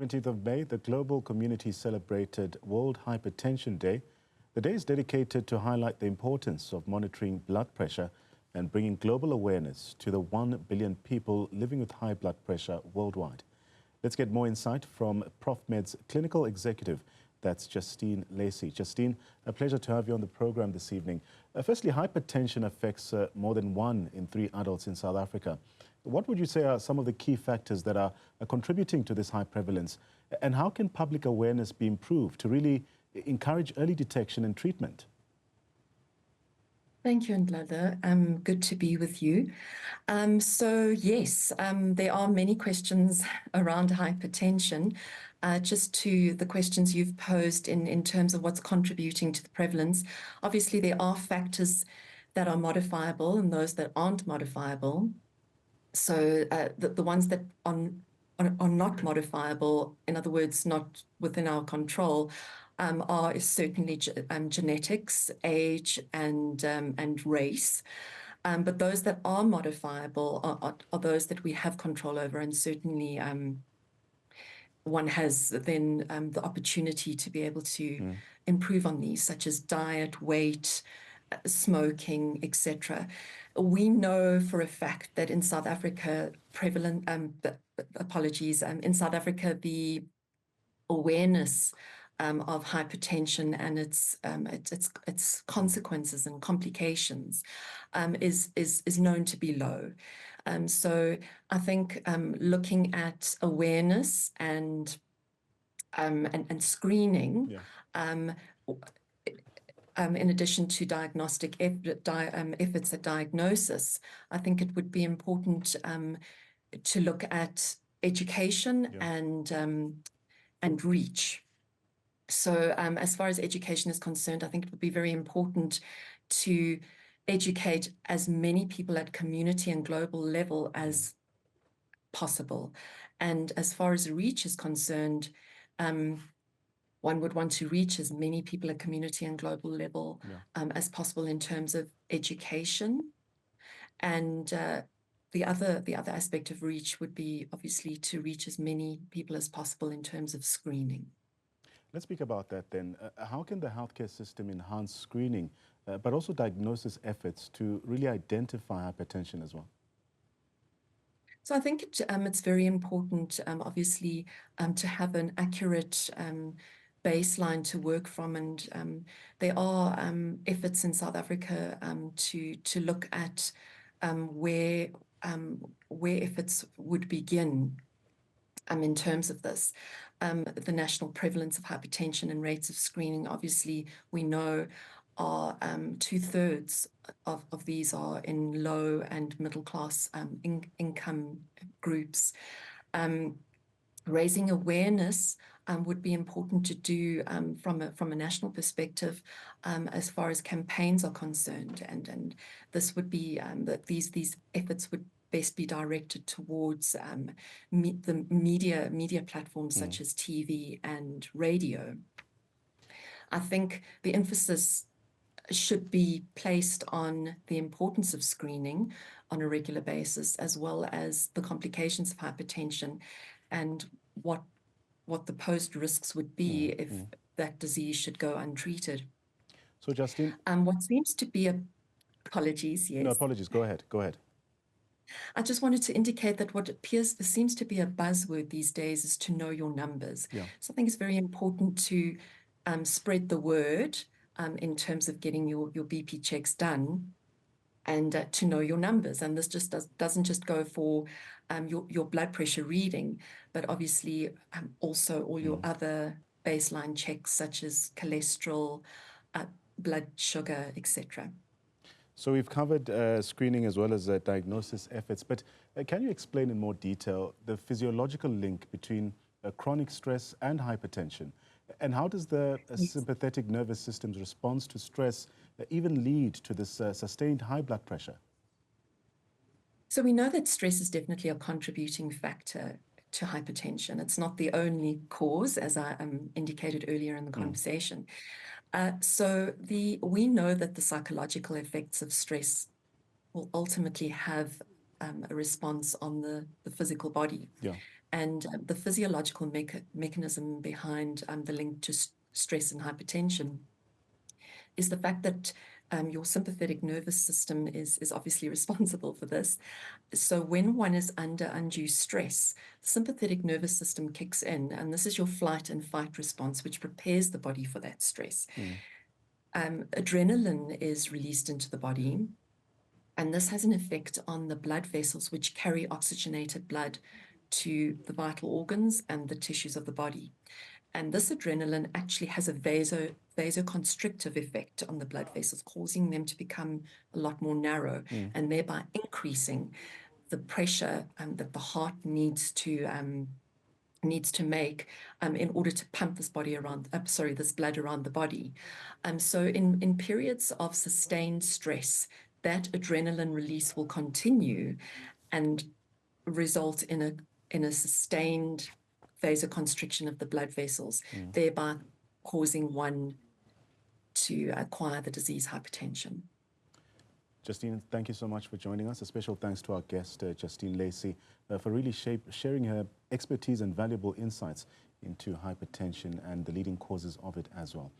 17th of May, the global community celebrated World Hypertension Day. The day is dedicated to highlight the importance of monitoring blood pressure and bringing global awareness to the 1 billion people living with high blood pressure worldwide. Let's get more insight from Profmed's clinical executive, that's Justine Lacy. Justine, a pleasure to have you on the program this evening. Firstly, hypertension affects more than 1 in 3 adults in South Africa. What would you say are some of the key factors that are contributing to this high prevalence? And how can public awareness be improved to really encourage early detection and treatment? Thank you, Ndlada. Good to be with you. Yes, there are many questions around hypertension. Just to the questions you've posed in terms of what's contributing to the prevalence, obviously there are factors that are modifiable and those that aren't modifiable. So the ones that are not modifiable, in other words, not within our control, are certainly genetics, age, and race. But those that are modifiable are those that we have control over, and certainly one has then the opportunity to be able to improve on these, such as diet, weight, smoking, etc. We know for a fact that in South Africa, in South Africa, the awareness of hypertension and its consequences and complications is known to be low. So I think looking at awareness and screening, in addition to diagnostic efforts at diagnosis, I think it would be important to look at education and reach. So as far as education is concerned, I think it would be very important to educate as many people at community and global level as possible. And as far as reach is concerned, one would want to reach as many people at community and global level as possible in terms of education. And the other aspect of reach would be obviously to reach as many people as possible in terms of screening. Let's speak about that then. How can the healthcare system enhance screening, but also diagnosis efforts to really identify hypertension as well? So I think it's very important, obviously, to have an accurate baseline to work from, and there are efforts in South Africa to look at where efforts would begin in terms of this. The national prevalence of hypertension and rates of screening, obviously, we know are 2/3 of these are in low and middle class income groups. Raising awareness would be important to do from a national perspective as far as campaigns are concerned, and this would be that these efforts would best be directed towards the media platforms such as TV and radio. I think the emphasis should be placed on the importance of screening on a regular basis, as well as the complications of hypertension and what the post risks would be if that disease should go untreated. So, Justine, what seems to be apologies, yes. No, apologies. Go ahead. Go ahead. I just wanted to indicate that what seems to be a buzzword these days is to know your numbers. So I think it's very important to spread the word in terms of getting your BP checks done, and to know your numbers. And this just doesn't just go for your blood pressure reading, but obviously also all your other baseline checks such as cholesterol, blood sugar, etc. So we've covered screening as well as diagnosis efforts, but can you explain in more detail the physiological link between chronic stress and hypertension? And how does the sympathetic nervous system's response to stress even lead to this sustained high blood pressure? So we know that stress is definitely a contributing factor to hypertension. It's not the only cause, as I indicated earlier in the conversation. We know that the psychological effects of stress will ultimately have a response on the physical body. And the physiological mechanism behind the link to stress and hypertension is the fact that your sympathetic nervous system is obviously responsible for this. So when one is under undue stress, the sympathetic nervous system kicks in, and this is your flight and fight response, which prepares the body for that stress. Adrenaline is released into the body, and this has an effect on the blood vessels which carry oxygenated blood to the vital organs and the tissues of the body. And this adrenaline actually has a vasoconstrictive effect on the blood vessels, causing them to become a lot more narrow, and thereby increasing the pressure that the heart needs to make in order to pump this blood around the body. So in periods of sustained stress, that adrenaline release will continue and result in a sustained vasoconstriction of the blood vessels, thereby causing one to acquire the disease hypertension. Justine, thank you so much for joining us. A special thanks to our guest, Justine Lacy, for really sharing her expertise and valuable insights into hypertension and the leading causes of it as well.